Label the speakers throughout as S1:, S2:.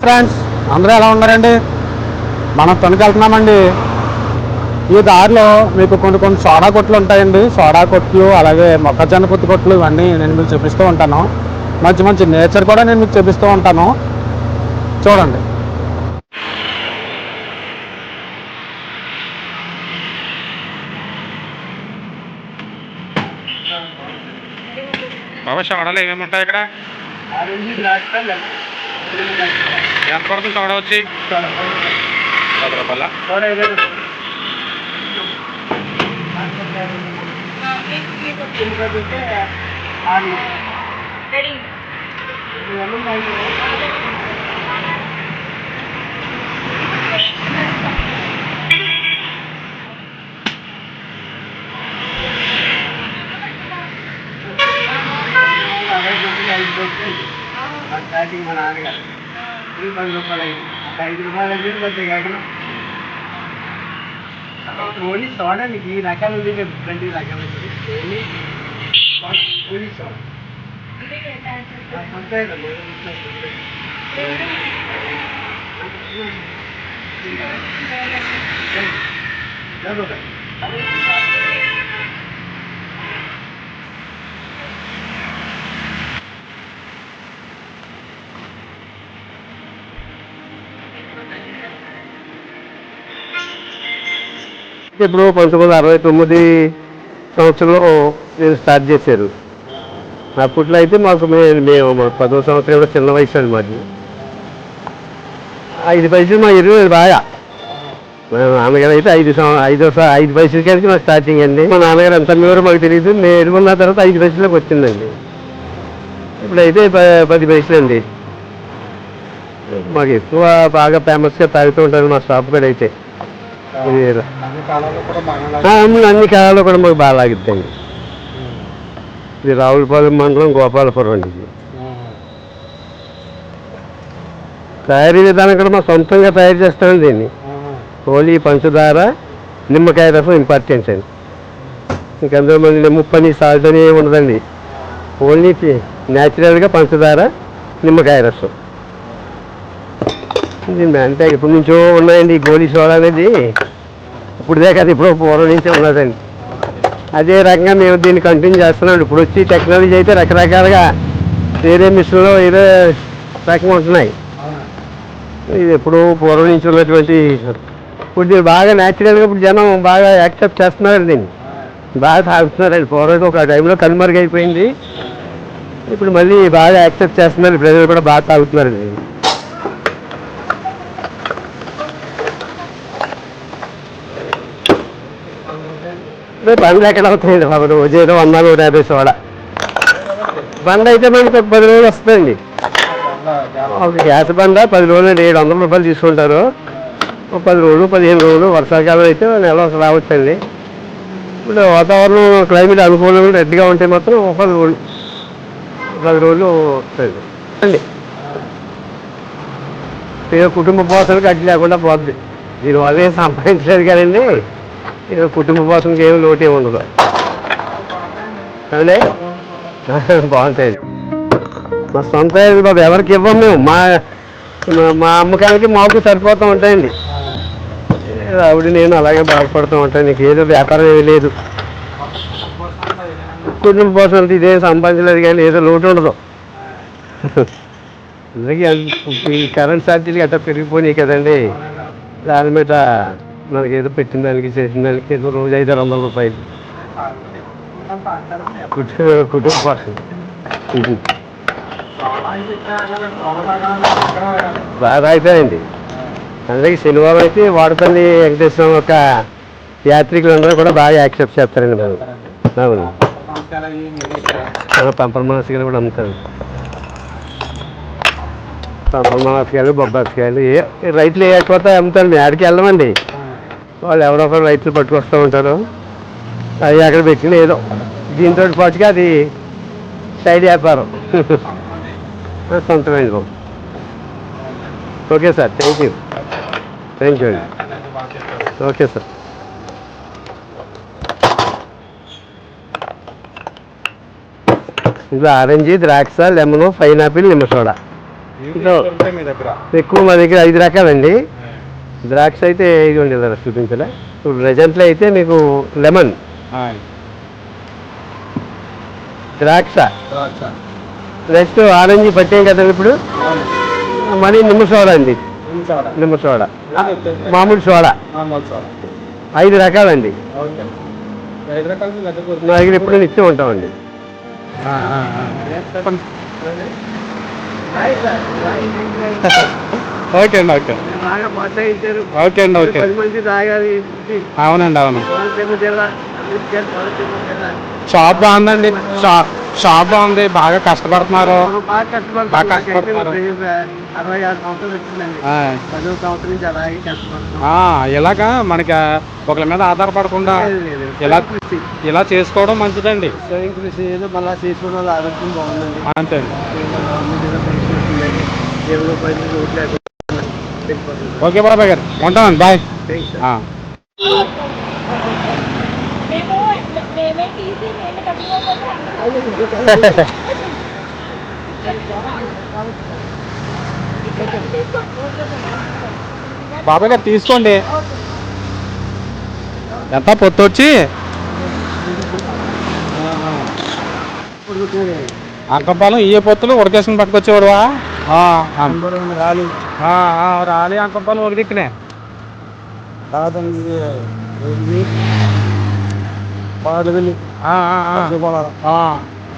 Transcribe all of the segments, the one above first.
S1: Friends అందరూ ఎలా ఉన్నారండి? మనం తణుకు వెళ్తున్నామండి. ఈ దారిలో మీకు కొన్ని సోడా కొట్లు ఉంటాయండి. సోడా కొట్లు అలాగే మొక్కజొన్న పొత్తు కొట్లు ఇవన్నీ నేను మీకు చూపిస్తూ ఉంటాను. మంచి మంచి నేచర్ కూడా నేను మీకు చూపిస్తూ ఉంటాను. చూడండి. బాబా సోడాలు ఏమేమి ఉంటాయి ఇక్కడ? ఎంత పడుతుంది సోడా వచ్చి? 10 రూపాయల స్టార్టింగ్ మా నాన్నగారు 10 రూపాయలు అయింది. 5 రూపాయలు అయితే కొద్దిగా కాకుండా ఓన్లీ సోడా మీకు ఈ రకాలు ఉంది. 20 రకాలు ఓన్లీ ఓన్లీ సోడా అంతే కదా. ఇప్పుడు 1969 సంవత్సరంలో నేను స్టార్ట్ చేశారు. అప్పట్లో అయితే మాకు మేము 10వ సంవత్సరం చిన్న వయసు అండి. మాది 5 పైసలు మా ఇరవై బాగా. మా నాన్నగారు అయితే 5 పైసల కలిసి మా స్టార్టింగ్ అండి. మా నాన్నగారు ఎంత మీవరో మాకు తెలియదు. నేను ఎదుగున్న తర్వాత 5 పైసలకు వచ్చిందండి. ఇప్పుడైతే 10 పైసలు అండి. మాకు ఎక్కువ బాగా ఫేమస్గా తాగుతూ ఉంటారు మా షాప్ కూడా. అయితే అన్ని కాలాల్లో కూడా మాకు బాగా లాగిద్దండి. ఇది రావులపాలెం మండలం గోపాలపురం అండి. ఇది తయారీ విధానం కూడా మా సొంతంగా తయారు చేస్తామండి. దీన్ని ఓన్లీ పంచదార నిమ్మకాయ రసం ఇంపార్టెంట్ అండి. ఇంకందులో మళ్ళీ ముప్పని సాల్ట్ అని ఉండదండి. ఓన్లీ న్యాచురల్గా పంచదార నిమ్మకాయ రసం. అంటే ఇప్పటి నుంచో ఉన్నాయండి. గోలీ సోడా అనేది ఇప్పుడుదే కదా, ఇప్పుడు పూర్వం నుంచే ఉన్నదండి. అదే రకంగా మేము దీన్ని కంటిన్యూ చేస్తున్నాం. ఇప్పుడు వచ్చి టెక్నాలజీ అయితే రకరకాలుగా వేరే మిషన్లో వేరే రకంగా ఉంటున్నాయి. ఇది ఎప్పుడు పూర్వం నుంచి ఉన్నటువంటి ఇప్పుడు దీన్ని బాగా న్యాచురల్గా ఇప్పుడు జనం బాగా యాక్సెప్ట్ చేస్తున్నారండి. దీన్ని బాగా తాగుతున్నారండి. పూర్వం ఒక టైంలో కనుమరుగైపోయింది. ఇప్పుడు మళ్ళీ బాగా యాక్సెప్ట్ చేస్తున్నారు. ప్రజలు కూడా బాగా తాగుతున్నారండి. బండ్లు ఎక్కడ అవుతాయండి బాబు? రోజు ఏదో 100-150 సోడా బండ్ అయితే మనకి 10 రోజులు వస్తుందండి. గ్యాస్ బండ 10 రోజులు 700 రూపాయలు తీసుకుంటారు. 10 రోజులు 15 రోజులు వర్షాకాలం అయితే నెల రావచ్చండి. ఇప్పుడు వాతావరణం క్లైమేట్ అనుకూలంగా రెడ్గా ఉంటే మాత్రం 10 రోజులు వస్తుంది అండి. కుటుంబ పోషణకి అడ్డు లేకుండా పోతుంది. దీనివల్ల ఏం సంపాదించలేదు కదండి. కుటుంబ పోషణకి ఏమి లోటు ఏమి ఉండదు. అదే బాగుంటాయి. మా సొంత బాబు ఎవరికి ఇవ్వం మేము. మా అమ్మకానికి మాకు సరిపోతూ ఉంటాయండి. ఆవిడ నేను అలాగే బాగుపడుతూ ఉంటాను. నీకు ఏదో వ్యాపారం ఏమీ లేదు. కుటుంబ పోషణ ఇదేం సంపాదించలేదు కానీ ఏదో లోటు ఉండదు. అందుకే ఈ కరెంట్ ఛార్జీలు గట్రా పెరిగిపోయినాయి కదండి. దాని మీద మనకి ఏదో పెట్టిన దానికి చేసిన దానికి ఏదో రోజు 500 రూపాయలు కుటుంబ పోషణ బాగా అవుతాయండి. అందుకే శనివారం అయితే వాడపల్లి వెంకటేశ్వరం యొక్క యాత్రికులందరూ కూడా బాగా యాక్సెప్ట్ చేస్తారండి. మేము అవును పంపరమాసకాయలు కూడా అమ్ముతారు. పంపరమాసకాయలు బొబ్బాసకాయలు రైతులు వేయకపోతే అమ్ముతారు. మేము ఆడికి వెళ్ళమండి. వాళ్ళు ఎవరో ఒకరు రైతులు పట్టుకొస్తూ ఉంటారు. అవి అక్కడ పెట్టిన ఏదో దీంతో పాటుగా అది సైడ్ వ్యాపారం సొంతమైంది బాబు. ఓకే సార్, థ్యాంక్ యూ అండి. Okay sir. ఇందులో ఆరెంజ్, ద్రాక్ష, లెమన్, పైనాపిల్, నిమ్మ సోడా ఎక్కువ మా దగ్గర 5 రకాలండి. ద్రాక్ష అయితే ఇదిగోండి ఇలా చూపించలే. ఇప్పుడు ప్రజెంట్లో అయితే మీకు లెమన్, ద్రాక్ష, నెక్స్ట్ ఆరెంజ్ పట్టాం కదండి ఇప్పుడు. మళ్ళీ నిమ్మ సోడా అండి, నిమ్మ సోడా, మామూలు సోడా, 5 రకాలండి. మా దగ్గర ఎప్పుడు నిత్యం ఉంటామండి.
S2: ఓకే అండి, ఓకే ఓకే అండి, ఓకే. అవునండి, అవును. షాప్ బాగుందండి, షాప్ బాగుంది. బాగా కష్టపడుతున్నారు. ఇలాగా మనకి ఒకరి మీద ఆధారపడకుండా ఇలా చేసుకోవడం మంచిదండి.
S1: మళ్ళీ చేసుకున్న వాళ్ళు ఆరోగ్యం బాగుందండి.
S2: అంతే. ఓకే బాబాయ్ గారు, ఉంటామండి, బాయ్. బాబాయ్ గారు తీసుకోండి. ఎంత పొత్తు వచ్చి అంకంపాలెం ఈ పొత్తులు ఉడకేసుకుని పట్టుకొచ్చేవాడువా? రాలి అంకంపాలెం ఒక దిక్కునే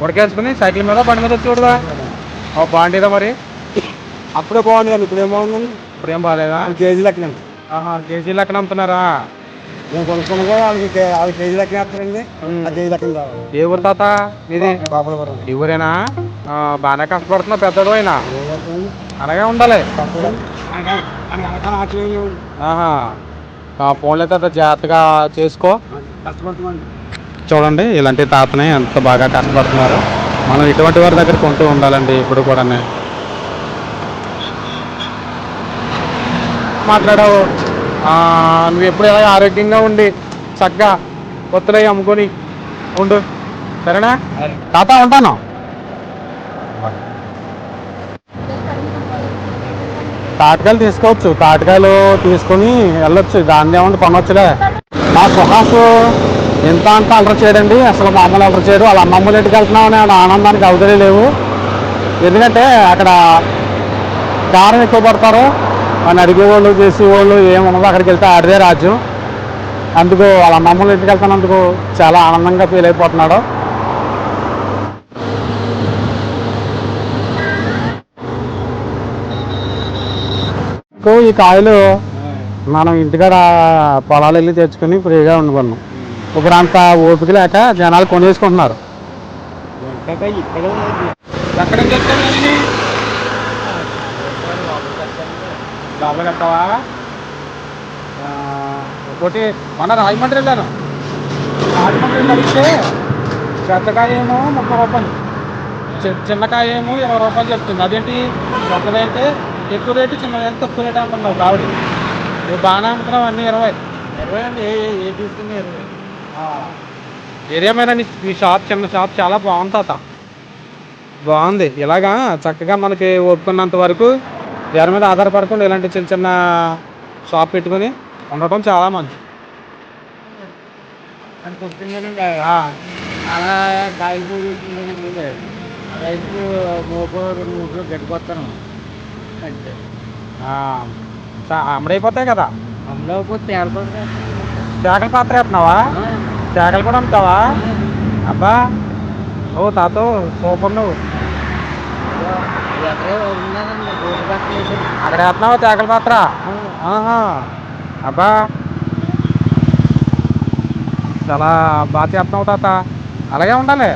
S2: ఉడకేసుకుని సైకిల్ మీద బండి మీద వచ్చేవాడువా? బాగుండేదా మరి?
S1: అప్పుడే బాగుంది కానీ ఇప్పుడు ఏం బాగుందండి.
S2: ఇప్పుడు ఏం బాగాలేదా?
S1: కేజీ లెక్కన.
S2: కేజీ లెక్కన అమ్ముతున్నారా?
S1: నేను కొనుక్కున్నా కూడా 6 కేజీ లెక్కన వేస్తారండి. ఆ కేజీ లెక్కన కావాలి.
S2: ఏ ఊరు తాత ఇది? ఈ ఊరేనా? బాగానే కష్టపడుతున్నావు పెద్దడు అయినా. అలాగే ఉండాలి. ఫోన్లో తాత జాగ్రత్తగా చేసుకో. చూడండి ఇలాంటి తాతనే ఎంత బాగా కష్టపడుతున్నారు. మనం ఇటువంటి వారి దగ్గర కొంటూ ఉండాలండి ఇప్పుడు కూడా. మాట్లాడావు నువ్వు ఎప్పుడు ఎలా ఆరోగ్యంగా ఉండి చక్కగా కొత్తలవి అమ్ముకొని ఉండు, సరేనా తాత? ఉంటాను. తాటకాయలు తీసుకోవచ్చు, తాటకాయలు తీసుకొని వెళ్ళొచ్చు, దాన్ని ఏమన్నా కొనవచ్చులే. మా సుహాసు ఎంత అంత అలర చేయడండి, అసలు మామూలు అలర చేయడు. వాళ్ళ అమ్మమ్మల ఇంటికి వెళ్తున్నాం అనే ఆనందానికి అవతలే లేవు. ఎందుకంటే అక్కడ కారం ఎక్కువ పడతారు అని అడిగేవాళ్ళు, చేసేవాళ్ళు ఏమున్నదో అక్కడికి వెళ్తే ఆడిదే రాజ్యం. అందుకు వాళ్ళ అమ్మమ్మల ఇంటికి వెళ్తున్నందుకు చాలా ఆనందంగా ఫీల్ అయిపోతున్నాడు. ఈ కాయలు మనం ఇంటికాడ పొలాలు వెళ్ళి తెచ్చుకొని ఫ్రీగా వండుకున్నాం. ఇప్పుడు అంత ఓపిక లేక జనాలు కొనేసుకుంటున్నారు. డబ్బులు ఎత్తావా? ఇంకోటి మన రాజమండ్రి వెళ్ళాను. రాజమండ్రి అడిగితే పెద్దకాయ ఏమో 30 రూపాయలు, చిన్నకాయ ఏమో 20 రూపాయలు చెప్తుంది. అదేంటి పెద్దదైతే ఎక్కువ రేటు, చిన్నదైతే తక్కువ రేటు అంటున్నావు. కావిడ నువ్వు బాగానే అమ్ముతున్నావు. అన్నీ 20 అండి. ఏ తీసుకుని 20 ఏరియా మీద ఈ షాప్, చిన్న షాప్ చాలా బాగుంది తాత, బాగుంది. ఇలాగా చక్కగా మనకి ఒప్పుకున్నంత వరకు ఎవరి మీద ఆధారపడకుండా ఇలాంటి చిన్న చిన్న షాప్ పెట్టుకొని ఉండటం చాలా మంచిది.
S1: అలా కాయకూర రైతు మోపో 2-3 గట్టిపోతాను అంటే
S2: అమ్మడైపోతాయి కదా.
S1: అమ్మలేకపోతే
S2: తేగల పాత్ర వేస్తున్నావా? తేగలు కూడా అమ్ముతావా? అబ్బా ఓ తాత సూపర్. నువ్వు అక్కడ వేస్తున్నావా తేగల పాత్ర? అబ్బా చాలా బాగా చేస్తున్నావు తాత. అలాగే ఉండాలి.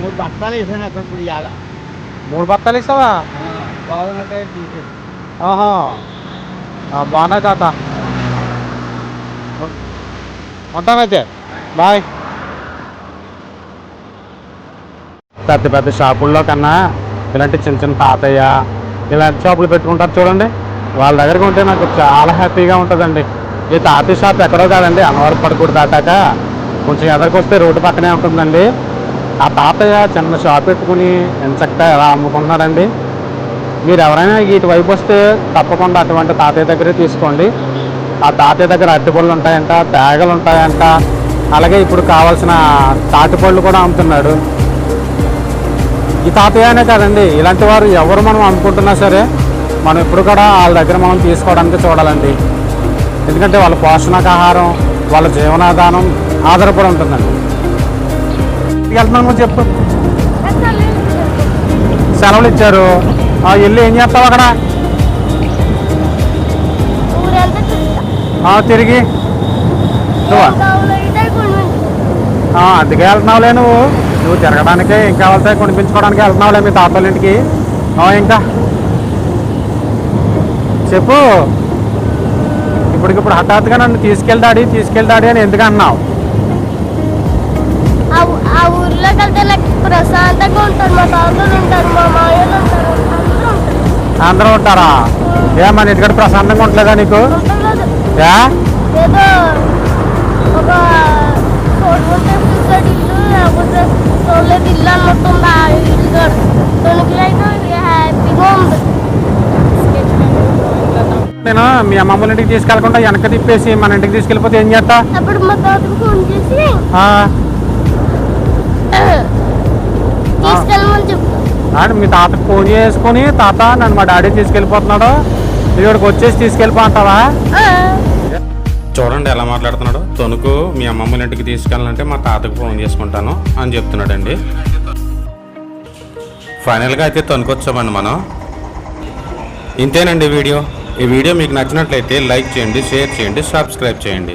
S1: 3 బత్తాలు వేసాను అక్కడ. ఇప్పుడు
S2: 3 బత్తాలు ఇస్తావా? బాగున్నాయి తాత. ఉంటానైతే, బాయ్. పెద్ద పెద్ద షాపుల్లో కన్నా ఇలాంటి చిన్న చిన్న తాతయ్య ఇలాంటి షాపులు పెట్టుకుంటారు చూడండి, వాళ్ళ దగ్గరికి ఉంటే నాకు చాలా హ్యాపీగా ఉంటుందండి. ఈ తాతయ్య షాప్ ఎక్కడో కాదండి, అన్నవరం పడుకూడదు దాటాక కొంచెం ఎదరికి వస్తే రోడ్డు పక్కనే ఉంటుందండి. ఆ తాతయ్య చిన్న షాప్ పెట్టుకుని ఎంచక్కా ఎలా అమ్ముకుంటున్నాడండి. మీరు ఎవరైనా ఇటువైపు వస్తే తప్పకుండా అటువంటి తాతయ్య దగ్గరే తీసుకోండి. ఆ తాతయ్య దగ్గర అరటిపళ్ళు ఉంటాయంట, తేగలు ఉంటాయంట, అలాగే ఇప్పుడు కావాల్సిన తాటిపళ్ళు కూడా అమ్ముతున్నాడు. ఈ తాతయ్యనే కదండి, ఇలాంటి వారు ఎవరు మనం అమ్ముకుంటున్నా సరే మనం ఎప్పుడు కూడా వాళ్ళ దగ్గర మనం తీసుకోవడానికి చూడాలండి. ఎందుకంటే వాళ్ళ పోషకాహారం, వాళ్ళ జీవనాధానం ఆధారపడి ఉంటుందండి. వెళ్తున్నాను చెప్పు. సెలవులు ఇచ్చారు, వెళ్ళి ఏం చేస్తావు అక్కడ? తిరిగి అందుకే వెళ్తున్నావులే, నువ్వు తిరగడానికి ఏం కావాలితే కొనిపించుకోవడానికి వెళ్తున్నావులే మీ తాతల ఇంటికి. ఇంకా చెప్పు. ఇప్పటికిప్పుడు హఠాత్తుగా నన్ను తీసుకెళ్తాడి అని ఎందుకు అన్నావు?
S3: ఆ ఊర్లోకి వెళ్తే నాకు ప్రశాంతంగా ఉంటారు. మా తాతలు ఉంటారు, మా మాయలు ఉంటారు,
S2: అందరూ ఉంటారా? మన ఇంటికాడ ప్రశాంతంగా ఉంటలేదా నీకు?
S3: ఏదో ఒక ఇల్లు లేకపోతే చూడలేదు ఇల్లు అన్నట్టుంది. ఆ ఇల్లు తొణుకులైతే హ్యాపీగా ఉంది.
S2: నేను మీ అమ్మమ్మ ఇంటికి తీసుకెళ్లకుండా వెనక తిప్పేసి మన ఇంటికి తీసుకెళ్ళిపోతే ఏం చేస్తా?
S3: అప్పుడు మా తాతకు ఫోన్ చేసి తీసుకెళ్ళమని చెప్పు.
S2: మీ తాతకు ఫోన్ చేసుకుని, తాత నన్ను మా డాడీ తీసుకెళ్ళిపోతున్నాడు, ఇక్కడికి వచ్చేసి తీసుకెళ్ళిపో అంటావా? చూడండి ఎలా మాట్లాడుతున్నాడు. తణుకు మీ అమ్మమ్మ ఇంటికి తీసుకెళ్ళాలంటే మా తాతకు ఫోన్ చేసుకుంటాను అని చెప్తున్నాడండి. ఫైనల్గా అయితే తణుకు వచ్చామండి మనం. ఇంతేనండి వీడియో. ఈ వీడియో మీకు నచ్చినట్లయితే లైక్ చేయండి, షేర్ చేయండి, సబ్స్క్రైబ్ చేయండి.